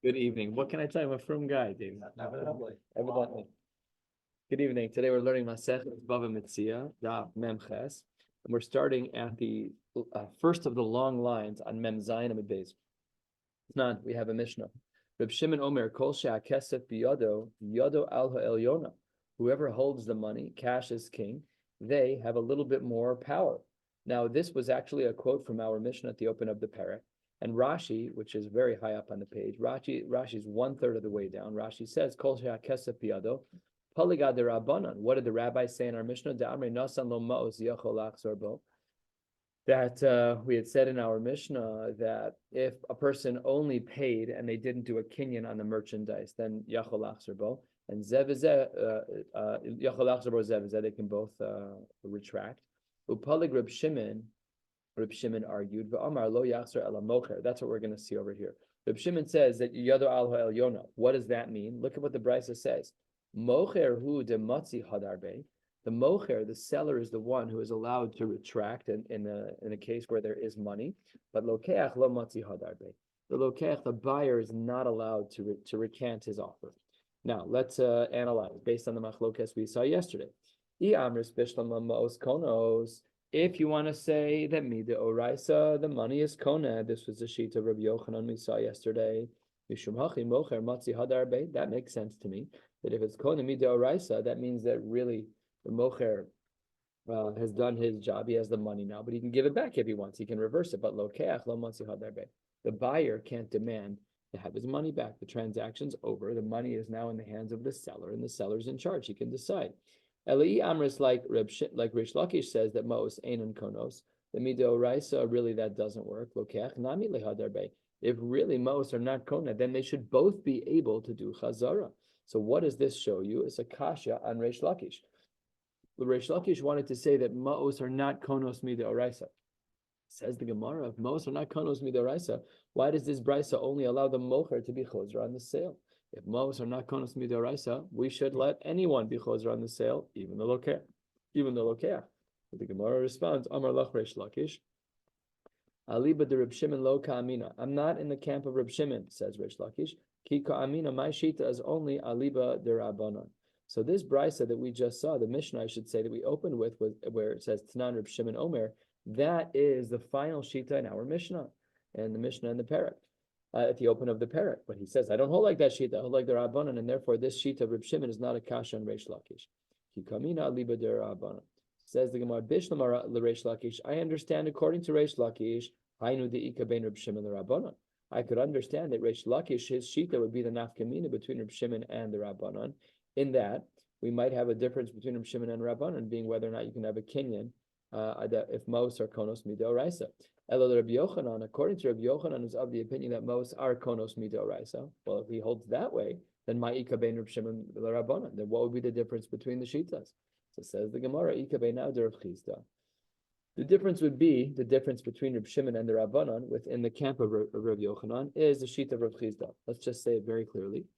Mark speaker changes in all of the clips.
Speaker 1: Good evening. What can I tell you? I'm a frum guy, Dave. Evidently. Good evening. Today we're learning Maseches Bava Metzia, Daf Memches, and we're starting at the first of the long lines on Mem Zayin Amid Beis. Not we have a Mishnah. Reb Shimon Omer Kol She'akesef Biyado Yado Al Ha'Elyona. Whoever holds the money, cash is king. They have a little bit more power. Now, this was actually a quote from our Mishnah at the open of the parak. And Rashi, which is very high up on the page, Rashi's 1/3 of the way down. Rashi says, Kol she'akesef biyado, paligad derabanan. What did the rabbis say in our Mishnah? Da'amrei nasan lo ma'os yachol lachzor bo. That we had said in our Mishnah that if a person only paid and they didn't do a kinyan on the merchandise, then yachol lachzor bo. And zev yachol lachzor bo zev they can both retract. Upalig Reb Shimon argued, "V'amar lo yachzor ela mocher." That's what we're going to see over here. Reb Shimon says that yado al ha'elyona. What does that mean? Look at what the Brisa says. Mocher hu de matzi hadarbe. The mocher, the seller, is the one who is allowed to retract in a case where there is money. But lokeach lo matzi hadarbe. The lokeach, the buyer, is not allowed to recant his offer. Now let's analyze based on the machlokes we saw yesterday. I amris bishlam ma'os konos. If you want to say that mida oraisa, the money is kona. This was the sheet of Rabbi Yochanan we saw yesterday. That makes sense to me. That if it's kona mida oraisa, that means that really the mocher has done his job. He has the money now, but he can give it back if he wants. He can reverse it. But lokeach lo matzi hadarbe. The buyer can't demand to have his money back. The transaction's over. The money is now in the hands of the seller, and the seller's in charge. He can decide. Elai Amris, like Rish Lakish says that Mos Einon Konos, the Mido Raisa, really that doesn't work. Lokech Nami Lehadarbe. If really Mos are not Kona, then they should both be able to do Chazara. So what does this show you? It's a kasha on Rish Lakish. The Rish Lakish wanted to say that Mos are not Konos Mido Raisa. Says the Gemara, if Mos are not Konos Mido Raisa, why does this Brisa only allow the Mocher to be Chozra on the sale? If Mos are not konos midoraisa, we should let anyone be choser on the sale, even the lokeach. But the Gemara responds, Amar lach Reish Lakish, Aliba de Reb Shimon lo ka'amina. I'm not in the camp of Reb Shimon, says Reish Lakish. Ki ka'amina, my shita is only aliba de Rabbanan. So this brisa that we just saw, the Mishnah, I should say, that we opened with where it says Tanan Reb Shimon Omer, that is the final shita in our Mishnah, and the Mishnah and the parak. At the open of the parak, but he says, I don't hold like that sheet, I hold like the Rabbanan, and therefore this sheet of Reb Shimon is not a kasha on Reish Lakish. Kikamina aliba de Rabbanan. Says the Gemara, Bishlamara l'Reish Lakish. I understand according to Reish Lakish, Hainu de'ika bein Reb Shimon the Rabbanan. I could understand that Reish Lakish, his shita would be the nafkamina between Reb Shimon and the Rabbanan. In that we might have a difference between Reb Shimon and Rabbanan, being whether or not you can have a kinyan if Mos are konos midoraisa. Elo Rabbi Yochanan, according to Rabbi Yochanan, is of the opinion that Mos are konos midoraisa. Well, if he holds that way, then ma'ika bein Reb Shimon l'Rabbanan. Then what would be the difference between the shitas? So says the Gemara, ika bein now de Rav Chizda. The difference would be the difference between Reb Shimon and the Rabbanan within the camp of Rabbi Yochanan is the sheet of Rav Chizda. Let's just say it very clearly.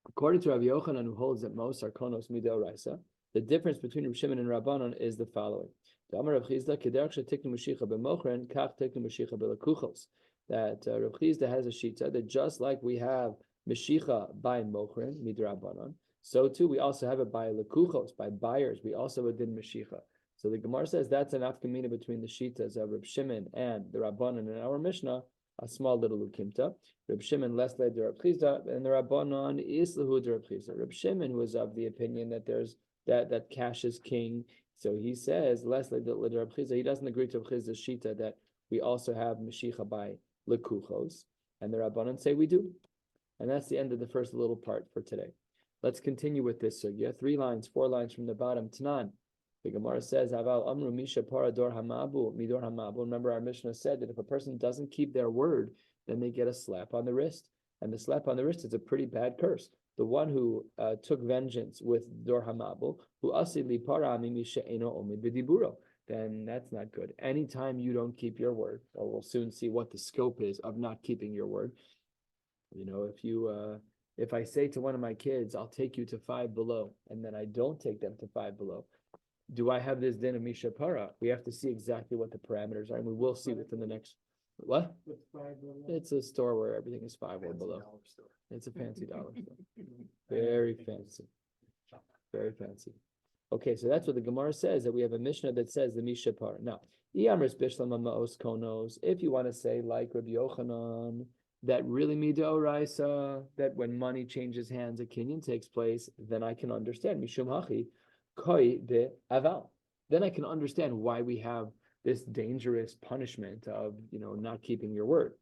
Speaker 1: According to Rabbi Yochanan, who holds that Mos are konos midoraisa, the difference between Reb Shimon and Rabbanan is the following. That Rav Chizda has a shita that just like we have Meshicha by Mochrin, Midrabanan, so too we also have it by Lekuchos, by buyers. We also have a din Meshicha. So the Gemara says that's an afkamina between the shitas of Reb Shimon and the Rabbanan in our Mishnah, a small little ukimta. Reb Shimon less led to Reb Chizda, and the Rabbanan is lahu to Reb Chizda. Reb Shimon was of the opinion that there's that cash is king. So he says, less like the Reb Chizda, he doesn't agree to Reb Chizda's shita that we also have Meshicha by Lekuchos, and the Rabbanan say we do. And that's the end of the first little part for today. Let's continue with this sugya. 4 lines from the bottom. Tanan. The Gemara says, Aval Amru Misha Para Dor Hamabu, Midor Hamabu. Remember, our Mishnah said that if a person doesn't keep their word, then they get a slap on the wrist. And the slap on the wrist is a pretty bad curse. The one who took vengeance with Dor Hamabel, who asili para misha eno omid b'diburo, then that's not good. Anytime you don't keep your word, or we'll soon see what the scope is of not keeping your word. You know, if I say to one of my kids, I'll take you to Five Below, and then I don't take them to Five Below, do I have this din of misha para? We have to see exactly what the parameters are, and we will see within the next What? It's a store where everything is $5 or below. It's a fancy dollar store. Very fancy. Very fancy. Okay, so that's what the Gemara says, that we have a Mishnah that says the Mishapar. Now, if you want to say like Rabbi Yochanan, that really midoraisa, that when money changes hands, a kinyan takes place, then I can understand. Mishum hachi koi de aval. Then I can understand why we have this dangerous punishment of not keeping your word.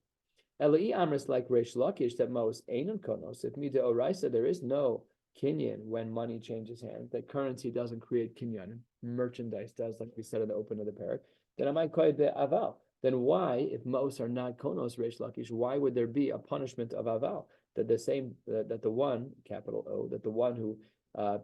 Speaker 1: Elai amris like Reish Lakish that most ainun konos. If midoraisa, there is no kinyan when money changes hands. That currency doesn't create kinyan. Merchandise does, like we said at the open of the parak. Then I might koi de aval. Then why, if most are not konos Reish Lakish, why would there be a punishment of aval? That that the one, capital O, that the one who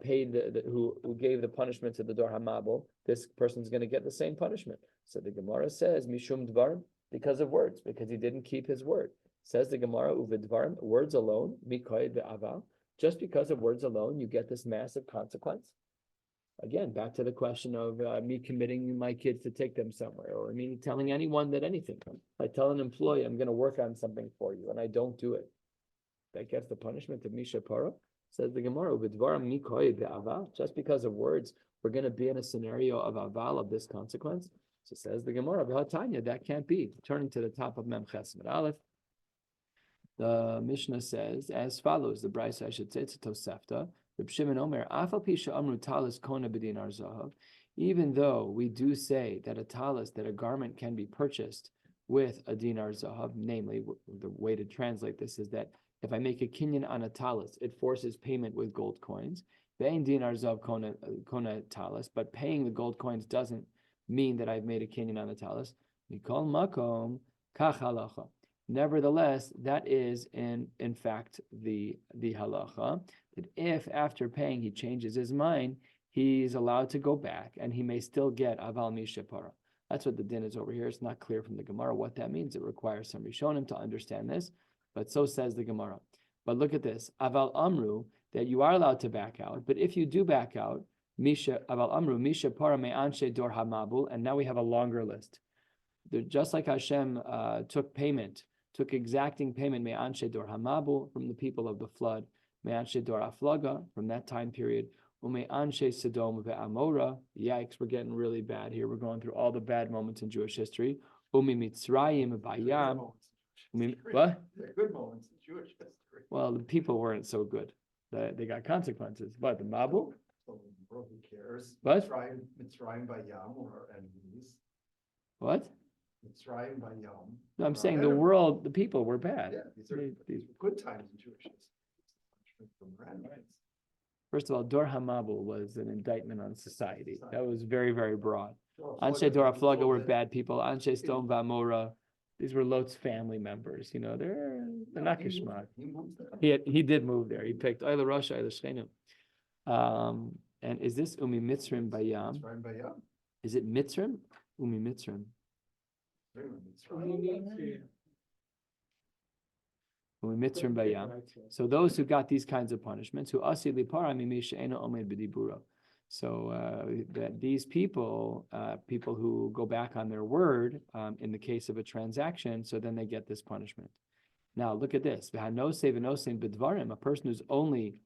Speaker 1: paid who gave the punishment to the Dor Hamabel, this person's going to get the same punishment. So the Gemara says Mishum Dvarim, because of words, because he didn't keep his word. Says the Gemara, Uvidvarim, words alone, Mikoy ve'aval, just because of words alone, you get this massive consequence. Again, back to the question of me committing my kids to take them somewhere, or me telling anyone that anything. I tell an employee, I'm going to work on something for you, and I don't do it. That gets the punishment of Misha Para. Says the Gemara, just because of words, we're going to be in a scenario of aval, of this consequence. So says the Gemara, that can't be. Turning to the top of Mem Chesed Aleph, the Mishnah says as follows, the Brisa, I should say, it's a Tosefta. Reb Shimon Omer, Afal Pisha Amru Talis Kona B'dinar Zahav, even though we do say that a talis, that a garment can be purchased with a dinar zahav, namely, the way to translate this is that if I make a kinyan on a talis, it forces payment with gold coins. Ve'ein dinar zahav kona talis, but paying the gold coins doesn't mean that I've made a kinyan on a talis. Mikol makom kach halacha. Nevertheless, that is in fact the halacha, that if after paying he changes his mind, he's allowed to go back and he may still get aval mishapara. That's what the din is over here. It's not clear from the Gemara what that means. It requires some Rishonim to understand this, but so says the Gemara. But look at this, aval amru, that you are allowed to back out, but if you do back out, misha aval amru mishapara me anshe dor hamabul, and now we have a longer list. Just like Hashem took exacting payment me anshe dor hamabul from the people of the flood, me anshe dor aflaga from that time period. Ume anshe Sodom ve'amora. Yikes, we're getting really bad here. We're going through all the bad moments in Jewish history. Ume Mitzrayim bayam. What?
Speaker 2: They're good moments in Jewish history.
Speaker 1: Well, the people weren't so good. They got consequences. But the Mabul?
Speaker 2: So, who cares?
Speaker 1: What?
Speaker 2: Mitzrayim bayam or enemies.
Speaker 1: What?
Speaker 2: Mitzrayim bayam.
Speaker 1: No, I'm saying the world, the people were bad.
Speaker 2: Yeah, these are good times in Jewish history. From their enemies.
Speaker 1: First of all, Dor HaMabul was an indictment on society. That was very, very broad. Anshe Dor HaFlaga were bad people. Anshe Sodom V'Amora, these were Lot's family members. They're not Kishmat. He did move there. He picked Ayla Rasha, Ayla Shchenim. And is this Umi Mitzrim Bayam? Is it Mitzrim? Umi Mitzrim. So those who got these kinds of punishments, who so that these people who go back on their word in the case of a transaction, so then they get this punishment. Now look at this: a person who's only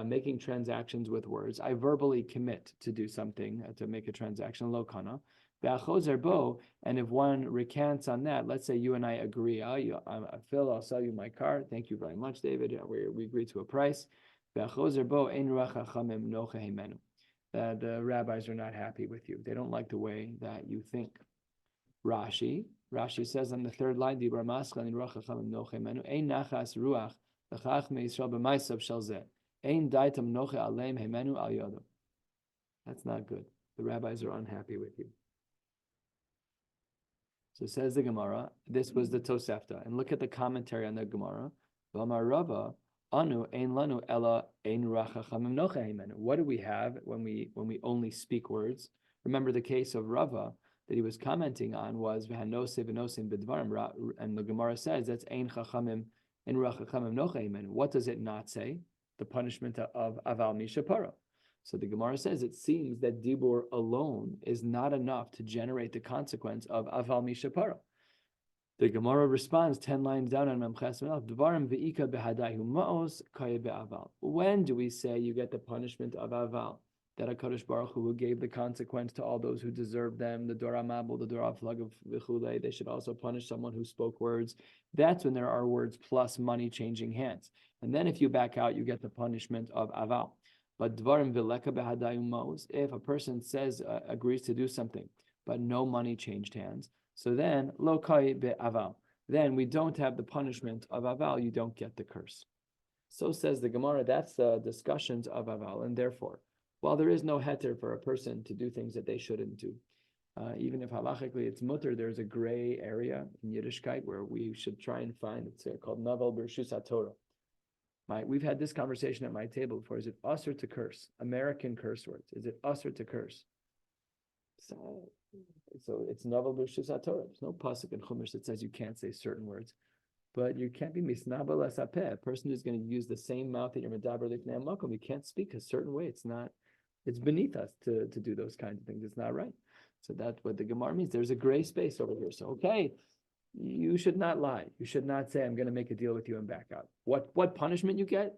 Speaker 1: making transactions with words. I verbally commit to do something, to make a transaction, lo kana. And if one recants on that, let's say you and I agree, Phil, I'll sell you my car. Thank you very much, David. We agree to a price. The rabbis are not happy with you. They don't like the way that you think. Rashi says on the third line, that's not good. The rabbis are unhappy with you. So says the Gemara, this was the Tosefta. And look at the commentary on the Gemara. What do we have when we only speak words? Remember the case of Rava that he was commenting on was and the Gemara says that's ein chachamim ein rachachamim nocheimen. What does it not say? The punishment of aval mishapara. So the Gemara says it seems that dibur alone is not enough to generate the consequence of aval mishapara. The Gemara responds 10 lines down on Memches Melach. Dvarim ve'ika behadayu ma'os kaya be'aval. When do we say you get the punishment of aval? That HaKadosh Baruch Hu gave the consequence to all those who deserve them, the Dora Mabul, the Dora Flag v'chulei. They should also punish someone who spoke words. That's when there are words plus money changing hands. And then if you back out, you get the punishment of aval. But Dvarim ve'leka behadayu ma'os, if a person says, agrees to do something, but no money changed hands, so then, lo kai be'aval. Then we don't have the punishment of aval, you don't get the curse. So says the Gemara, that's the discussions of aval, and therefore, while there is no heter for a person to do things that they shouldn't do, even if halachically it's mutter, there's a gray area in Yiddishkeit where we should try and find, it's called navel b'rshus haTorah. We've had this conversation at my table before. Is it usher to curse? American curse words. Is it usher to curse? So it's novel b'rshus haTorah. There's no pasuk in Chumash that says you can't say certain words, but you can't be misnaba l'sapeh. A person who's going to use the same mouth that you're medaber lifnei makom. You can't speak a certain way. It's beneath us to do those kinds of things. It's not right. So that's what the Gemara means. There's a gray space over here. So okay, you should not lie. You should not say I'm going to make a deal with you and back out. What punishment you get?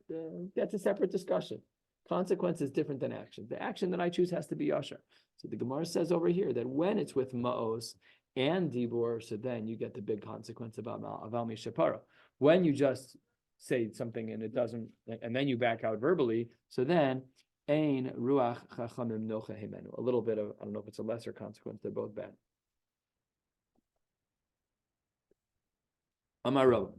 Speaker 1: That's a separate discussion. Consequence is different than action. The action that I choose has to be yasher. So the Gemara says over here that when it's with ma'os and dibur, so then you get the big consequence about aval mishapara. When you just say something and it doesn't, and then you back out verbally, so then ein ruach chachamim nocha himenu. A little bit of, I don't know if it's a lesser consequence. They're both bad. Amar Rava.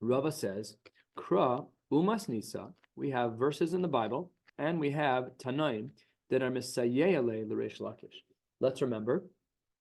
Speaker 1: Rava says, Kra umas nisa. We have verses in the Bible, and we have Tanaim that are Mesayele l'Reish Lakish. Let's remember,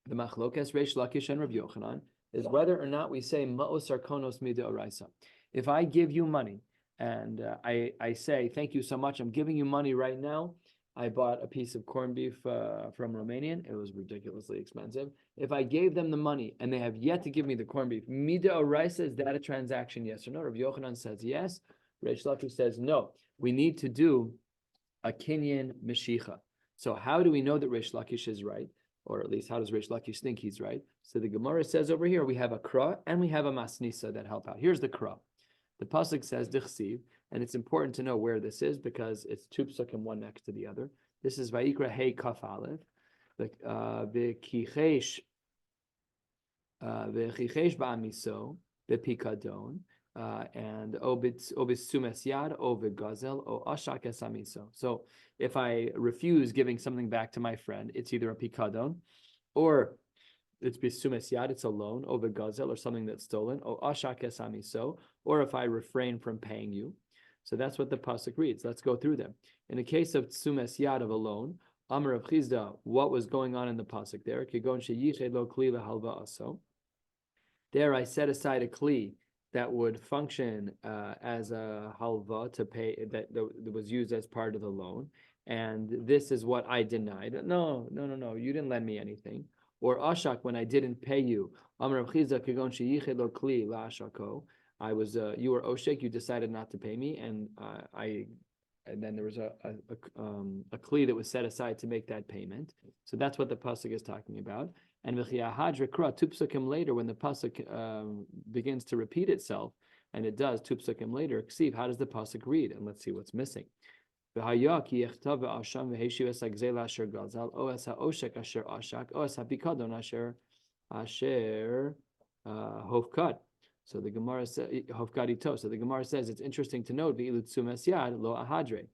Speaker 1: the Machlokes Reish Lakish and Rabbi Yochanan is whether or not we say Ma'os Arkonos Mida Oraisa. If I give you money, and I say, thank you so much, I'm giving you money right now. I bought a piece of corned beef from Romanian. It was ridiculously expensive. If I gave them the money, and they have yet to give me the corned beef, Mida Oraisa, is that a transaction, yes or no? Rabbi Yochanan says yes. Reish Lakish says no. We need to do a kinyan meshicha. So how do we know that Reish Lakish is right? Or at least how does Reish Lakish think he's right? So the Gemara says over here, we have a kra and we have a masnisa that help out. Here's the kra. The pasuk says dichsiv, and it's important to know where this is because it's two psukim one next to the other. This is Vayikra Hey Kaf Aleph, v'chichesh ba'amiso, v'pikadon, and obis sumes yad, ovid gazel, o ashak esamiso. So if I refuse giving something back to my friend, it's either a pikadon, or it's bisumes yad, it's a loan, ovid gazel, or something that's stolen, o ashak esamiso, or if I refrain from paying you. So that's what the pasuk reads. Let's go through them. In the case of tsumes yad, of a loan, Amar of Chizda, what was going on in the pasuk there? Kigon sheyiched lo kli lehalva aso. There I set aside a kli that would function as a halva to pay, that was used as part of the loan. And this is what I denied. No, you didn't lend me anything. Or ashak, when I didn't pay you. Amar Rav Chizda kigon sheyiched lo kli la'ashako. I was, you were oshek, you decided not to pay me, and and then there was a kli that was set aside to make that payment. So that's what the pasuk is talking about. And v'chiyahadra kra, two psukim later, when the pasuk begins to repeat itself, and it does, two psukim later, ksiv, how does the pasuk read? And let's see what's missing. V'haya ki yechtav v'asham v'heshiv es hagzela asher gazal, o es ha'oshek asher ashak, o es ha'pikadon asher hofkat. So the Gemara says, so the Gemara says, it's interesting to note, v'ilut sumes yad lo ahadre.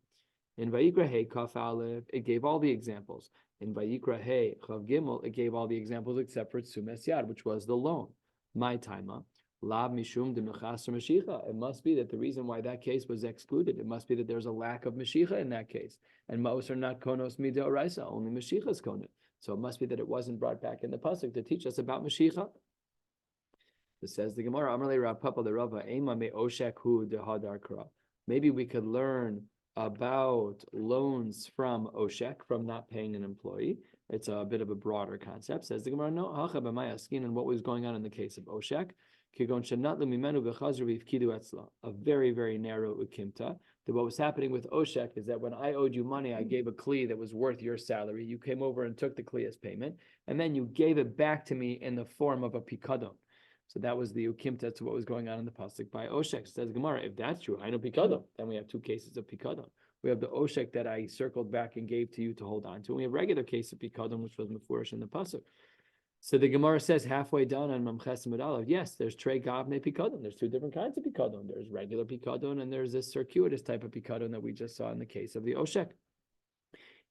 Speaker 1: In Vayikra Hey Kaf Aleph, it gave all the examples. In Vayikra Hey Chav Gimel, it gave all the examples except for Tzumes Yad, which was the loan. My taima, Lav Mishum de Mechasr Mashicha. It must be that the reason why that case was excluded, it must be that there's a lack of Mashicha in that case. And Ma'os are not Konos Mida Oraisa, only Mashicha is Konot. So it must be that it wasn't brought back in the pasuk to teach us about Mashicha. It says the Gemara, Amarle Rav Papa the Rava, Ema me Oshek hu de Hadar Kra. Maybe we could learn about loans from Oshek, from not paying an employee. It's a bit of a broader concept. Says the Gemara, no, Hacha b'mayaskin, and what was going on in the case of Oshek. Kigon shenatlu mimenu v'chazru v'ifkidu etzla. A very, very narrow ukimta. That what was happening with Oshek is that when I owed you money, I gave a kli that was worth your salary. You came over and took the kli as payment, and then you gave it back to me in the form of a pikadon. So that was the ukimta to what was going on in the pasuk by Oshek. Says Gemara, if that's true, I know pikadon. Then we have two cases of pikadon. We have the Oshek that I circled back and gave to you to hold on to. And we have regular case of pikadon, which was mefurish in the pasuk. So the Gemara says halfway down on Mamches Medalav, yes, there's Trey Gavne Pikadon. There's two different kinds of Pikadon. There's regular Pikadon and there's this circuitous type of Pikadon that we just saw in the case of the Oshek.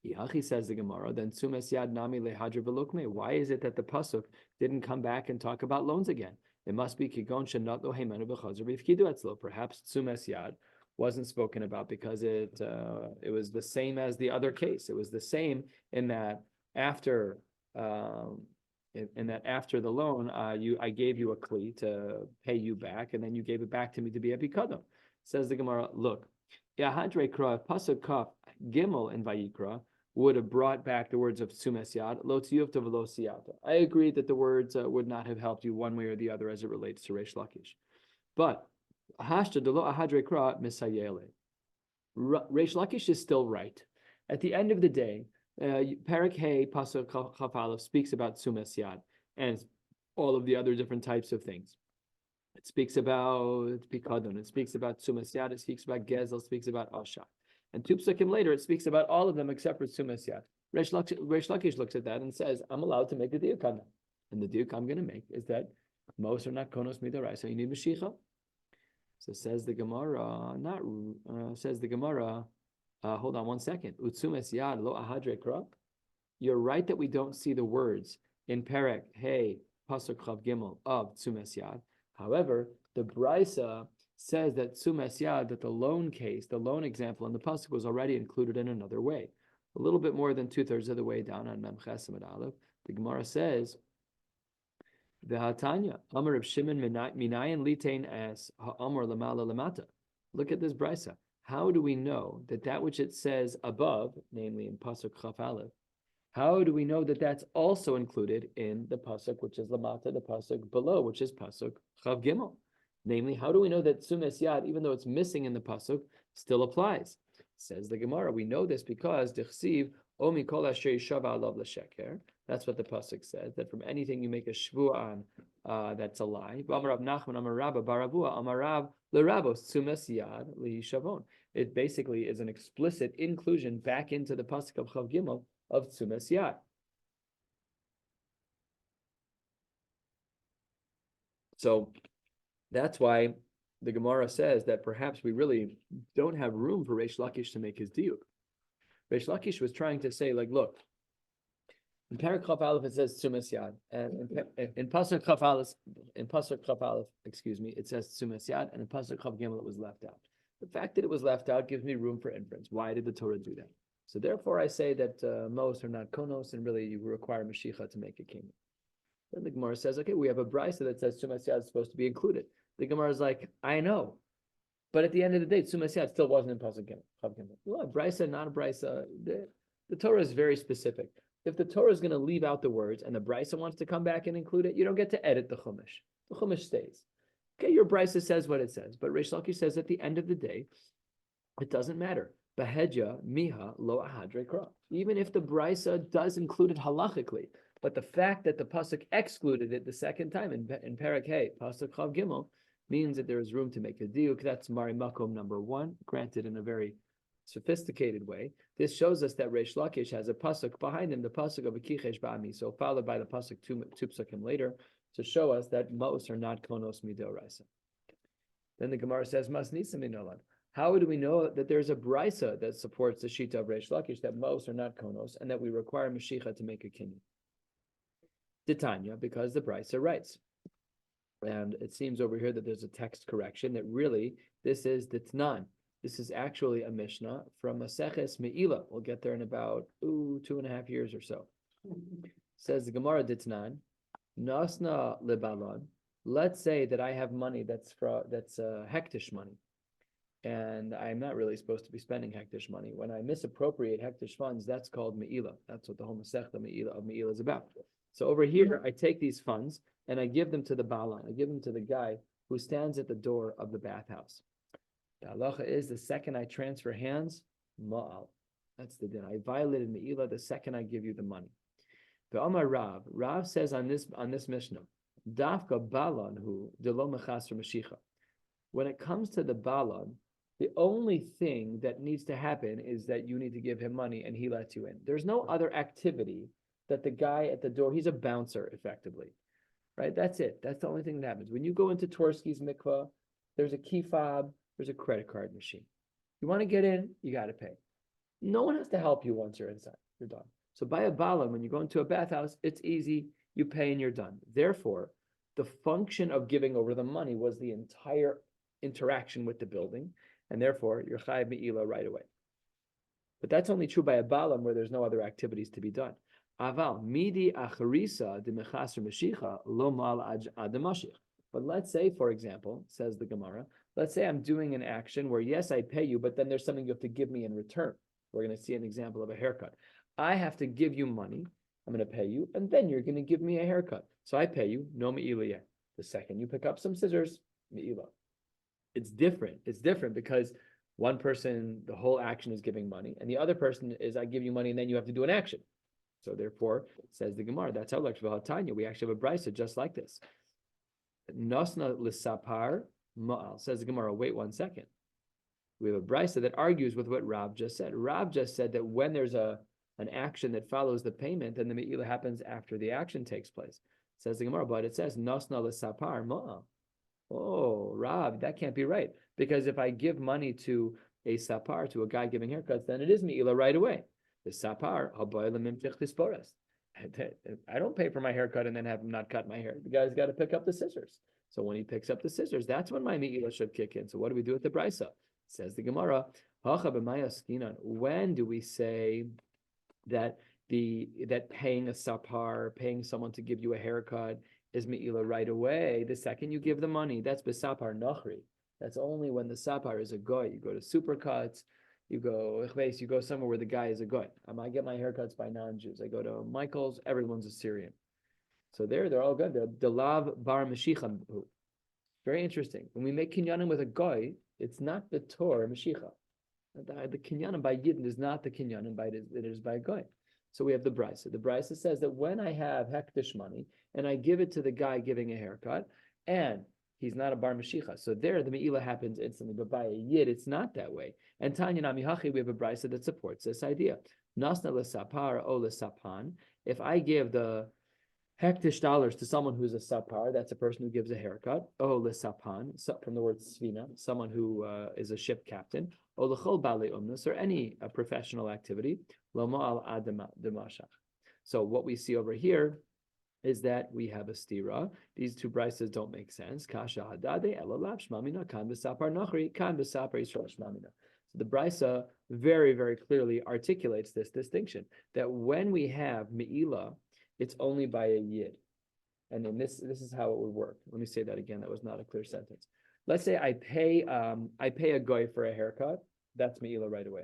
Speaker 1: Yachi, says the Gemara, then Sumes Yad Nami Lehadra Velukme. Why is it that the pasuk didn't come back and talk about loans again? It must be Kigon Shenat Lo Heimenu B'Chazar B'Yifkidu Etzlo. Perhaps Sumes Yad wasn't spoken about because it was the same as the other case. It was the same in that after after the loan, I gave you a kli to pay you back, and then you gave it back to me to be a pikadon. Says the Gemara, look, Yahadre Kra pasuk kaf gimel in Vayikra would have brought back the words of Sumes Yad, lo tiyuvta v'lo siyata. I agree that the words would not have helped you one way or the other as it relates to Reish Lakish. But hashta delo ahadre kra misayele. Reish Lakish is still right. At the end of the day, Parak Hey pasuk Chaf Aleph speaks about Sumes Yad and all of the other different types of things. It speaks about Pikadon, it speaks about Sumes Yad, it speaks about Gezel, it speaks about Asha. And two psukim later, it speaks about all of them except for Sumes Yad. Reish Lakish looks at that and says, I'm allowed to make a diuk on that. And the diuk I'm going to make is that most are not konos midarai, so you need Mashiach. So says the Gemara, hold on one second. Utsumes Yad lo ahadre kra. You're right that we don't see the words in Perek Hey pasuk Chav Gimel of Tsumes Yad. However, the Brisa says that Tsumes Yad, that the loan case, the loan example in the pasuk was already included in another way. A little bit more than 2/3 of the way down on Mem Chesed Amud Aleph, the Gemara says, V'hatanya Amar of Shimon minayin litain as ha'amar lamala lamata. Look at this Brisa. How do we know that which it says above, namely in pasuk Chaf Aleph, how do we know that that's also included in the pasuk which is lamata, the pasuk below, which is pasuk Chav Gimel? Namely, how do we know that Sumes Yad, even though it's missing in the pasuk, still applies? Says the Gemara, we know this because Dichsiv Omi Kol Asher Yishava Alav L'Sheker. That's what the pasuk says. That from anything you make a shvua on, that's a lie. Amar Rav Nachman, Amar Rabba Baravua, Amar Rav LeRabos Sumes Yad LeYishavon. It basically is an explicit inclusion back into the pasuk of Chav Gimel of Sumes Yad. So that's why the Gemara says that perhaps we really don't have room for Reish Lakish to make his diuk. Reish Lakish was trying to say, like, look, in Parak Chaf Aleph it says Tzumas Yad, and in Pasuk Chaf Aleph, it says Tzumas Yad, and in Pasuk Chaf Gimel it was left out. The fact that it was left out gives me room for inference. Why did the Torah do that? So therefore, I say that most are not konos, and really you require Mashiach to make a king. Then the Gemara says, okay, we have a brisa that says Tzumas Yad is supposed to be included. The Gemara is like, I know, but at the end of the day, Tzumas Yad still wasn't in Pasuk Chav Gimel. Well, a brisa, not a brisa. The Torah is very specific. If the Torah is going to leave out the words and the brisa wants to come back and include it, you don't get to edit the Chumash. The Chumash stays. Okay, your brisa says what it says, but Reish Lakish says at the end of the day, it doesn't matter. Behedja miha lo ahadre kra. Even if the brisa does include it halachically, but the fact that the pasuk excluded it the second time in Perek Hey, pasuk Chav Gimel, means that there is room to make a diuk. That's Mari Makom number 1, granted in a very sophisticated way. This shows us that Reish Lakish has a pasuk behind him, the pasuk of Akichesh Ba'ami, so followed by the pasuk two psukim later, to show us that most are not konos midoraisa. Then the Gemara says, Mas nisa minolad. How do we know that there's a brisa that supports the shita of Reish Lakish, that most are not konos, and that we require Mashiach to make a kinyan? Titania, because the brisa writes. And it seems over here that there's a text correction, that really, this is the Tnan. This is actually a Mishnah from Maseches Me'ila. We'll get there in about 2.5 years or so. Says the Gemara Ditnan, Nasna lebalon. Let's say that I have money that's hektish money, and I'm not really supposed to be spending hektish money. When I misappropriate hektish funds, that's called Me'ila. That's what the whole Masechta Me'ila is about. So over here, I take these funds and I give them to the Baalan. I give them to the guy who stands at the door of the bathhouse. The halacha is the second I transfer hands, ma'al. That's the din. I violated Me'ila the second I give you the money. The Amar Rav says on this Mishnah, Dafka balan hu delo mechasr mashicha. When it comes to the balan, the only thing that needs to happen is that you need to give him money and he lets you in. There's no other activity that the guy at the door, he's a bouncer effectively, right? That's it. That's the only thing that happens. When you go into Torsky's mikvah, there's a key fob, there's a credit card machine. You want to get in, you got to pay. No one has to help you once you're inside. You're done. So by a balan, when you go into a bathhouse, it's easy. You pay and you're done. Therefore, the function of giving over the money was the entire interaction with the building, and therefore you're chayav me'ila right away. But that's only true by a balan where there's no other activities to be done. Aval midi acharisa de mechasr mashicha lo mal ad mashiach. But let's say, for example, says the Gemara, let's say I'm doing an action where yes, I pay you, but then there's something you have to give me in return. We're going to see an example of a haircut. I have to give you money. I'm going to pay you, and then you're going to give me a haircut. So I pay you, no me'ila yet. The second you pick up some scissors, me'ila. It's different. It's different because one person, the whole action is giving money, and the other person is I give you money, and then you have to do an action. So therefore, says the Gemara, that's how we actually have a brisa just like this. Nosna l'sapar ma'al, says the Gemara, wait 1 second. We have a brisa that argues with what Rav just said. Rav just said that when there's an action that follows the payment, then the me'ila happens after the action takes place. Says the Gemara, but it says nosna l'sapar ma'al. Oh, Rav, that can't be right. Because if I give money to a sapar, to a guy giving haircuts, then it is me'ila right away. The sapar, I don't pay for my haircut and then have him not cut my hair. The guy's got to pick up the scissors. So when he picks up the scissors, that's when my me'ila should kick in. So what do we do with the brisa? Says the Gemara, when do we say that paying a sapar, paying someone to give you a haircut is me'ila right away? The second you give the money, that's besapar nochri. That's only when the sapar is a goy. You go to Supercuts, you go somewhere where the guy is a goy. I get my haircuts by non-Jews. I go to Michael's, everyone's a Syrian. So they're all good. The lav bar mashicha. Very interesting. When we make kinyanim with a goy, it's not the Torah mashicha. The kinyanim by Yidden is not the kinyanim by it is by goy. So we have the brisa. The brisa says that when I have hektish money and I give it to the guy giving a haircut, and he's not a bar mashicha, so there the me'ila happens instantly. But by a Yid, it's not that way. And Tanya Nami Hachi, we have a brisa that supports this idea. Nasna l'sapar o l'sapan. If I give the hektish dollars to someone who's a sapar, that's a person who gives a haircut. O l'sapan, from the word svina, someone who is a ship captain. O l'chol bali umnus, or any professional activity. Lo ma'al ad demashach. So what we see over here is that we have a stira. These two brises don't make sense. Kasha hadade elalav shmamina kan b'sapar nachri kan b'sapar yisrael shmamina. So the brisa very, very clearly articulates this distinction that when we have me'ila, it's only by a yid. And then this is how it would work. Let me say that again. That was not a clear sentence. Let's say I pay a goy for a haircut. That's me'ila right away.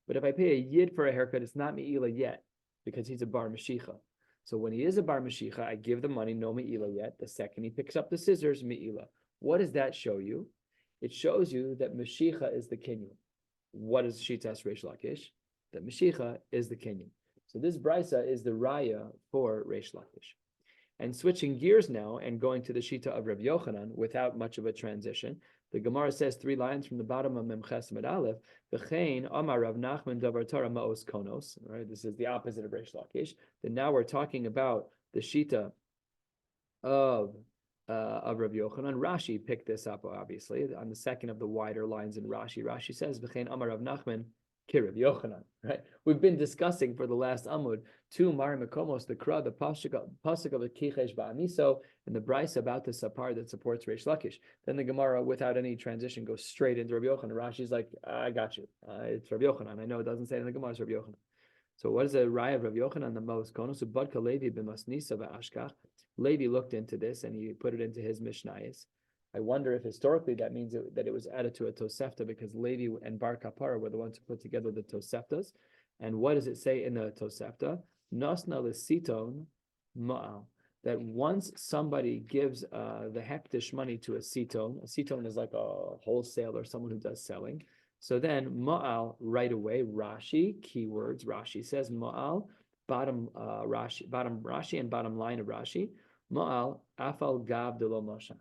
Speaker 1: But if I pay a yid for a haircut, it's not me'ila yet because he's a bar mashicha. So when he is a bar mashicha, I give the money, no me'ila yet. The second he picks up the scissors, me'ila. What does that show you? It shows you that mashicha is the kinyan. What is shitas Reish Lakish? That mashicha is the kinyan. So this brisa is the raya for Reish Lakish. And switching gears now and going to the shita of Rabbi Yochanan without much of a transition, the Gemara says 3 lines from the bottom of Memches Med Aleph, V'chein Amar Rav Nachman Davar Torah Ma'os Konos. Right, this is the opposite of Reish Lakish. Then now we're talking about the shita of Rabbi Yochanan. Rashi picked this up, obviously, on the second of the wider lines in Rashi. Rashi says, V'chein Amar Rav Nachman Ki Rabbi Yochanan. Right, we've been discussing for the last Amud 2 Mari Mekomos, the Kra, the pasuk of the Kichesh Ba'amiso, and the Bryce about the Sapar that supports Reish Lakish. Then the Gemara, without any transition, goes straight into Rabbi Yochanan. Rashi's like, I got you. It's Rabbi Yochanan. I know it doesn't say it in the Gemara, it's Rabbi Yochanan. So what is the Raya of Rabbi Yochanan? The Mos Konos, Badka Levi b'Masnisa v'Ashkach. Levi looked into this and he put it into his Mishnayos. I wonder if historically that means that it was added to a Tosefta because Levi and Bar Kapara were the ones who put together the Toseftas. And what does it say in the Tosefta? Nosna l'siton ma'al. That once somebody gives the hektish money to a siton is like a wholesaler, someone who does selling. So then ma'al right away, Rashi, keywords, Rashi says ma'al, bottom Rashi and bottom line of Rashi, Ma'al afal gav de lo moshach.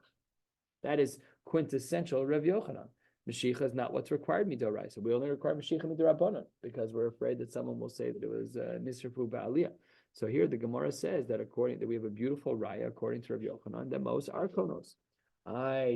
Speaker 1: That is quintessential Rav Yochanan. Mashiach is not what's required midoraisa. We only require Mashiach midorabanan because we're afraid that someone will say that it was nisrafu ba'aliyah. So here the Gemara says that we have a beautiful raya according to Rav Yochanan that most are konos.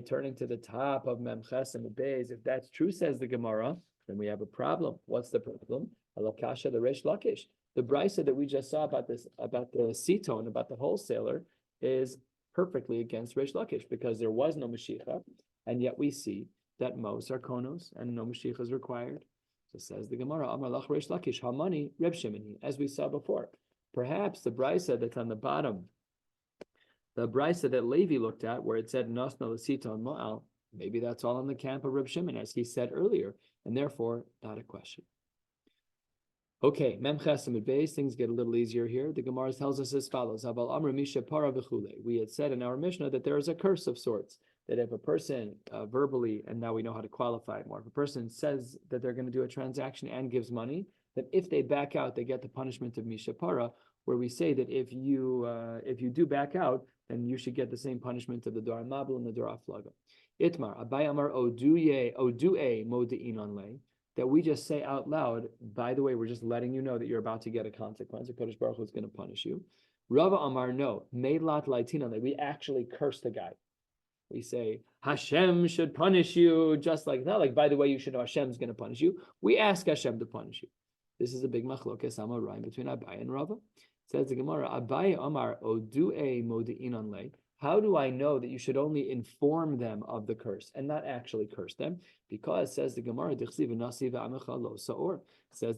Speaker 1: Turning to the top of Memches and the Beis, if that's true, says the Gemara, then we have a problem. What's the problem? Alakasha the Resh Lakish. The brisa that we just saw about the Siton, about the wholesaler, is perfectly against Resh Lakish because there was no Mashiach, and yet we see that most are konos and no Mashiach is required. So says the Gemara, Amar lach Resh Lakish, Hamani Reb Shimoni, as we saw before. Perhaps the brisa that's on the bottom, the brisa that Levi looked at, where it said Nosna l'Siton Ma'al, maybe that's all in the camp of Reb Shimon, as he said earlier, and therefore not a question. Okay, Memches and Beis, things get a little easier here. The Gemara tells us as follows: Aval Amr Misha Para v'chule. We had said in our Mishnah that there is a curse of sorts. That if a person verbally, and now we know how to qualify it more, if a person says that they're going to do a transaction and gives money, that if they back out, they get the punishment of Misha Para, where we say that if you do back out, then you should get the same punishment of the Dor Mabul and the Dor Aflaga. Itmar Abai Amar Oduye Modi'in on lay. That we just say out loud, by the way, we're just letting you know that you're about to get a consequence. The Kodesh Baruch Hu is going to punish you. Rava Amar, no, Meilat Laitina, we actually curse the guy. We say, Hashem should punish you, just like, not like, by the way, you should know Hashem's going to punish you. We ask Hashem to punish you. This is a big machlokes Amoraim between Abai and Rava. Says the Gemara, Abai Amar Odu'e Modi'in on lay. How do I know that you should only inform them of the curse and not actually curse them? Because, says the Gemara, says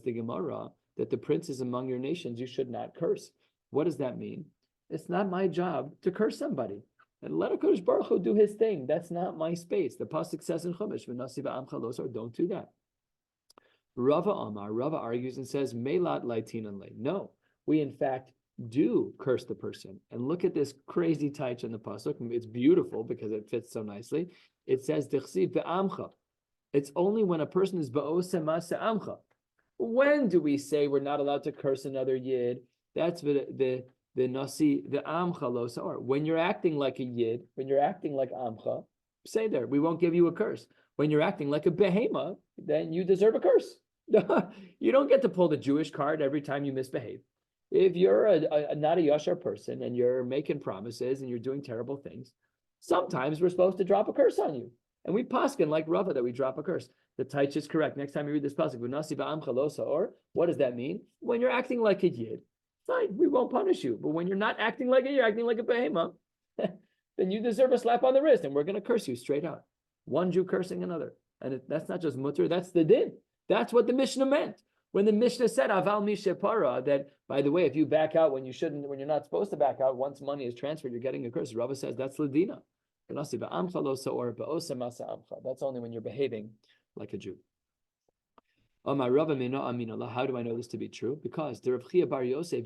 Speaker 1: the Gemara, that the princes among your nations you should not curse. What does that mean? It's not my job to curse somebody. And let HaKadosh Baruch Hu do his thing. That's not my space. The pasuk says in Chumash, don't do that. Rava argues and says, Meilat Laitin le. No, we in fact do curse the person. And look at this crazy taich in the pasuk. It's beautiful because it fits so nicely. It says Dichsiv be'amcha. It's only when a person is ba'oseh ma'aseh amcha. When do we say we're not allowed to curse another yid? That's the nasi the amcha lo sa'or. When you're acting like a yid, when you're acting like amcha, say there, we won't give you a curse. When you're acting like a behema, then you deserve a curse. You don't get to pull the Jewish card every time you misbehave. If you're not a yashar person and you're making promises and you're doing terrible things, sometimes we're supposed to drop a curse on you. And we paskin like Rava that we drop a curse. The taich is correct. Next time you read this pasuk, or what does that mean? When you're acting like a yid, fine, we won't punish you. But when you're not acting like it, you're acting like a behema, then you deserve a slap on the wrist, and we're going to curse you straight out. One Jew cursing another. And that's not just mutter, that's the din. That's what the Mishnah meant. When the Mishnah said aval mishepara, that by the way, if you back out when you shouldn't, when you're not supposed to back out, once money is transferred, you're getting a curse. Rava says that's ladina. That's only when you're behaving like a Jew. How do I know this to be true? Because the Rav Chia bar Yosef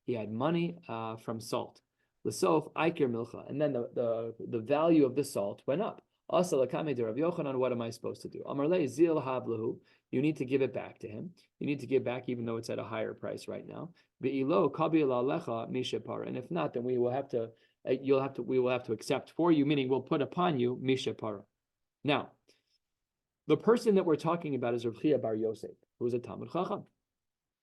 Speaker 1: he had money from salt. L'sof Iker milcha, and then the value of the salt went up. Also, lakame de Rav Yochanan, what am I supposed to do? Amarle zil havlahu. You need to give it back to him. You need to give back, even though it's at a higher price right now. Be'ilo kabil alecha mishepara, and if not, then we will have to. We will have to accept for you, meaning we'll put upon you mishepara. Now, the person that we're talking about is Rav Chia bar Yosef, who was a Talmud Chacham.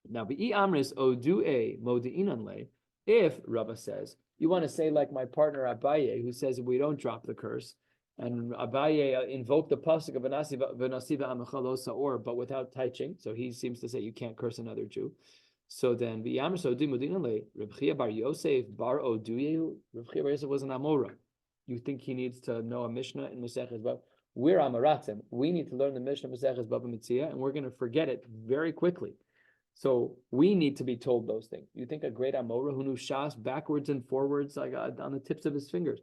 Speaker 1: Now, be'i amris odu'e modi'inan le. If Rava says you want to say like my partner Abaye, who says we don't drop the curse, and Abaye invoked the pasuk of v'nasiva amachalo sa'or, but without taiching, so he seems to say you can't curse another Jew. So then, Rav Chia bar Yosef bar Oduyehu, Rav Chia bar Yosef was an Amora. You think he needs to know a Mishnah in Maseches Bava? We're Amoratim. We need to learn the Mishnah Maseches Bava Metzia, and we're going to forget it very quickly. So we need to be told those things. You think a great Amora who knew Shas backwards and forwards, like on the tips of his fingers?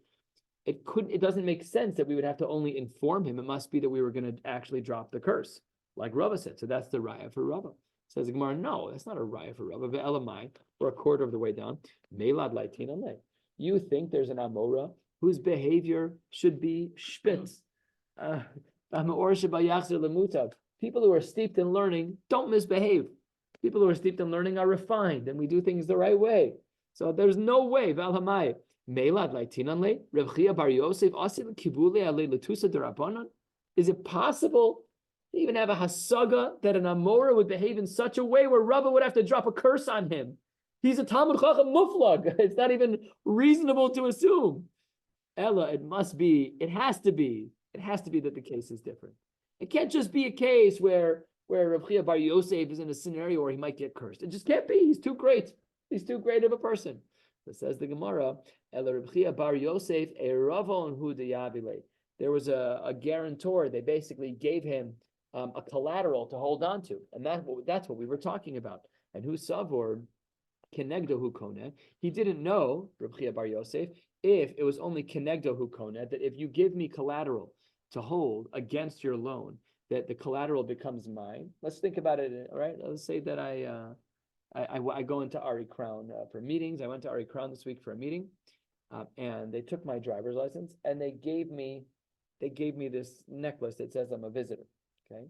Speaker 1: It doesn't make sense that we would have to only inform him. It must be that we were going to actually drop the curse, like Rava said. So that's the raya for Rava. Says the Gemara, no, that's not a raya for Rava. Ve'elamai, we're a quarter of the way down. Meilad laitin alei. You think there's an Amora whose behavior should be spitz. People who are steeped in learning don't misbehave. People who are steeped in learning are refined, and we do things the right way. So there's no way. Valhamai. Melad Laitinanle, Reb Chia Bar Yosef, Asil Kibule Ale Latusa Derabanan. Is it possible to even have a hasaga that an Amora would behave in such a way where Rabba would have to drop a curse on him? He's a Talmud Chacham Muflag. It's not even reasonable to assume. Ella, it has to be that the case is different. It can't just be a case where Reb Chia Bar Yosef is in a scenario where he might get cursed. It just can't be. He's too great. He's too great of a person. It says the Gemara, Ela Reb Chia Bar Yosef eravon hu deyavile. There was a guarantor. They basically gave him a collateral to hold on to, and that's what we were talking about. And who savored kenegdo hu kone? He didn't know, Reb Chia Bar Yosef, if it was only kenegdo hu kone, that if you give me collateral to hold against your loan, that the collateral becomes mine. Let's think about it. All right, let's say that I go into Ari Crown for meetings. I went to Ari Crown this week for a meeting, and they took my driver's license and they gave me this necklace that says I'm a visitor. Okay,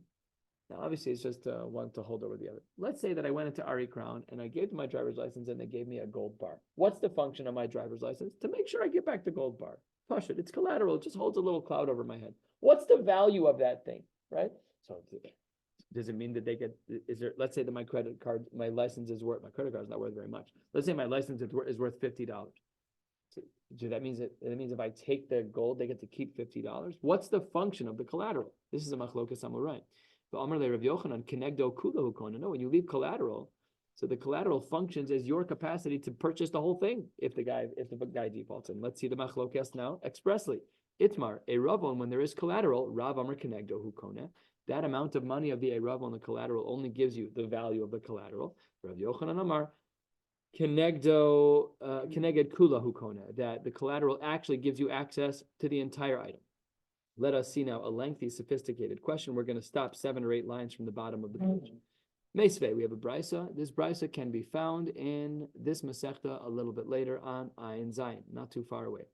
Speaker 1: now obviously it's just one to hold over the other. Let's say that I went into Ari Crown and I gave them my driver's license and they gave me a gold bar. What's the function of my driver's license? To make sure I get back the gold bar. Push it. It's collateral. It just holds a little cloud over my head. What's the value of that thing, right? So does it mean that they get, let's say that my credit card, my license is worth, my credit card is not worth very much. Let's say my license is worth $50. So that means if I take the gold, they get to keep $50. What's the function of the collateral? This is a machlokas samurai. But Amar le Rav Yochanan, kenegdo kulahu kona. No, when you leave collateral, so the collateral functions as your capacity to purchase the whole thing if the guy defaults. And let's see the machlokas now expressly. Itmar, a ravon, when there is collateral, Rav Amar kenegdo hu kona. That amount of money of the Eirav on the collateral only gives you the value of the collateral. Rav Yochanan Amar, keneged kula hukona, that the collateral actually gives you access to the entire item. Let us see now a lengthy, sophisticated question. We're going to stop 7 or 8 lines from the bottom of the page. Meisvei, we have a brisa. This brisa can be found in this Masechta a little bit later on Ayin Zayin, not too far away.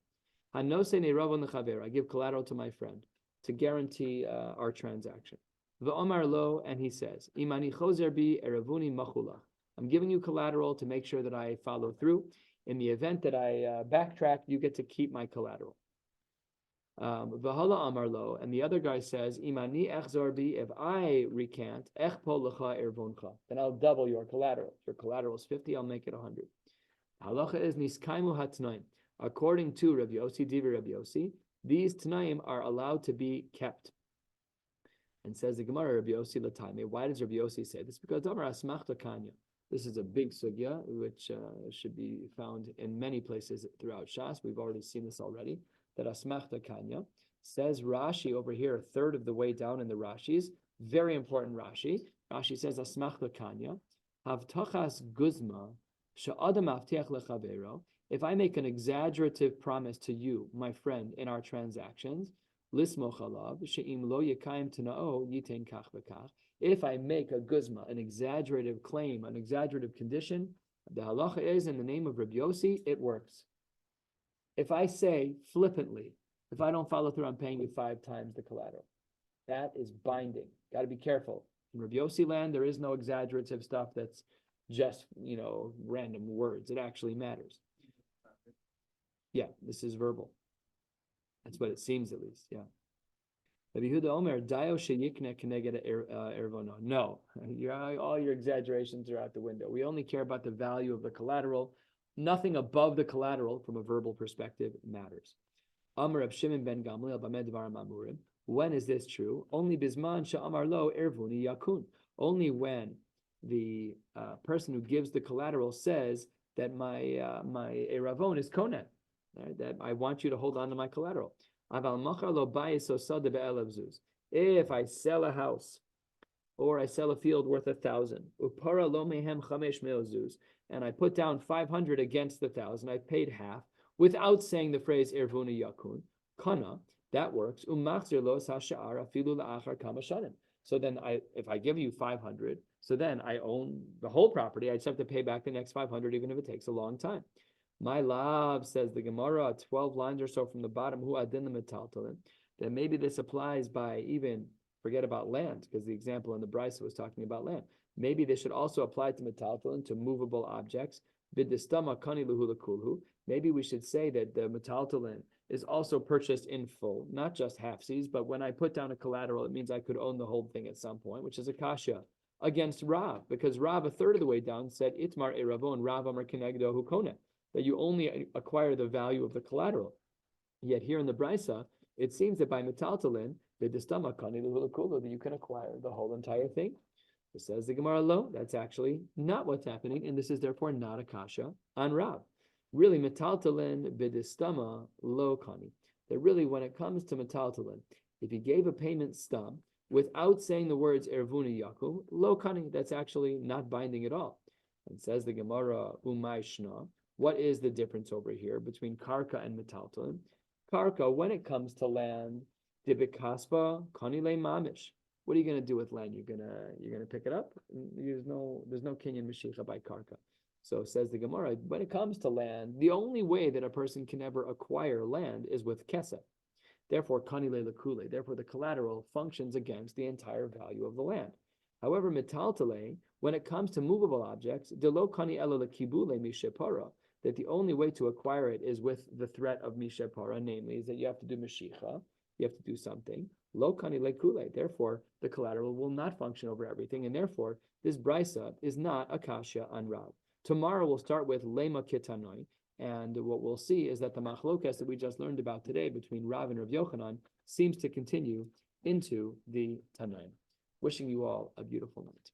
Speaker 1: Hanose ne'ravon lechaver, I give collateral to my friend to guarantee our transaction. V'omar lo, and he says, Imani chozer bi eravuni machulach. I'm giving you collateral to make sure that I follow through. In the event that I backtrack, you get to keep my collateral. V'hala amar lo, and the other guy says, Imani echzor bi, if I recant, echpo lecha ervoncha, then I'll double your collateral. If your collateral is 50, I'll make it 100. Halacha is niskaimu hatnaim. According to Rabbi Yossi, Divi Rabbi Yossi, these Tanaim are allowed to be kept. And says the Gemara, Rabbi Yossi Latame. Why does Rabbi Yossi say this? Because Damar Asmachta Kanya. This is a big sugya, which should be found in many places throughout Shas. We've already seen this already. That Asmachta Kanya says Rashi over here, a third of the way down in the Rashis. Very important Rashi. Rashi says Asmachta Kanya. Havtachas Guzma Sha'adam Avtiach Lechavero. If I make an exaggerative promise to you, my friend, in our transactions, lismoch alav she'im lo yekayim tanao yitein kach v'kach. If I make a guzma, an exaggerative claim, an exaggerative condition, the halacha is in the name of Rabbi Yossi, it works. If I say flippantly, if I don't follow through, I'm paying you 5 times the collateral. That is binding. Got to be careful. In Rabbi Yossi land, there is no exaggerative stuff that's just, random words. It actually matters. Yeah, this is verbal. That's what it seems, at least. Yeah. No, all your exaggerations are out the window. We only care about the value of the collateral. Nothing above the collateral from a verbal perspective matters. Amar Reb Shimon ben Gamliel b'med dvarim amurim. When is this true? Only bisman she'amar lo ervuni yakun. Only when the person who gives the collateral says that my eravon is konen. Right, that I want you to hold on to my collateral. If I sell a house or I sell a field worth 1,000, and I put down 500 against the 1,000, I paid half without saying the phrase ervuni yakun, kana, that works. So then if I give you 500, so then I own the whole property. I just have to pay back the next 500, even if it takes a long time. My love, says the Gemara, 12 lines or so from the bottom, who adin the metaltalin, that maybe this applies by even, forget about land, because the example in the Brisa was talking about land. Maybe this should also apply to metaltalin, to movable objects. Bidistama kani luhu kulhu. Maybe we should say that the metaltalin is also purchased in full, not just halfsies, but when I put down a collateral, it means I could own the whole thing at some point, which is a kasha against Rav, because Rav, a third of the way down, said Itmar Eravon, Rav Amar Kenegdo Hukone, that you only acquire the value of the collateral. Yet here in the Brisa, it seems that by metaltalin, that you can acquire the whole entire thing. It says the Gemara lo, that's actually not what's happening, and this is therefore not a kasha on Rav. Really, metaltalin bidistama lo kani. That really, when it comes to metaltalin, if he gave a payment stum without saying the words ervuni yakum lo kani, that's actually not binding at all. And says the Gemara umay shna. What is the difference over here between karka and metaltalin? Karka, when it comes to land, dibikaspa kanile mamish. What are you going to do with land? You're gonna pick it up. There's no kinyan mashicha by karka. So says the Gemara, when it comes to land, the only way that a person can ever acquire land is with kesef. Therefore, kanile lekule. Therefore, the collateral functions against the entire value of the land. However, metaltale, when it comes to movable objects, delo kani elo lekibule mishepara, that the only way to acquire it is with the threat of mishepara, namely, is that you have to do mashicha, you have to do something. Lo kani lekule. Therefore, the collateral will not function over everything, and therefore, this brisa is not a kasha on Rav. Tomorrow we'll start with lema kitanoi, and what we'll see is that the machlokas that we just learned about today between Rav and Rav Yochanan seems to continue into the Tanaim. Wishing you all a beautiful night.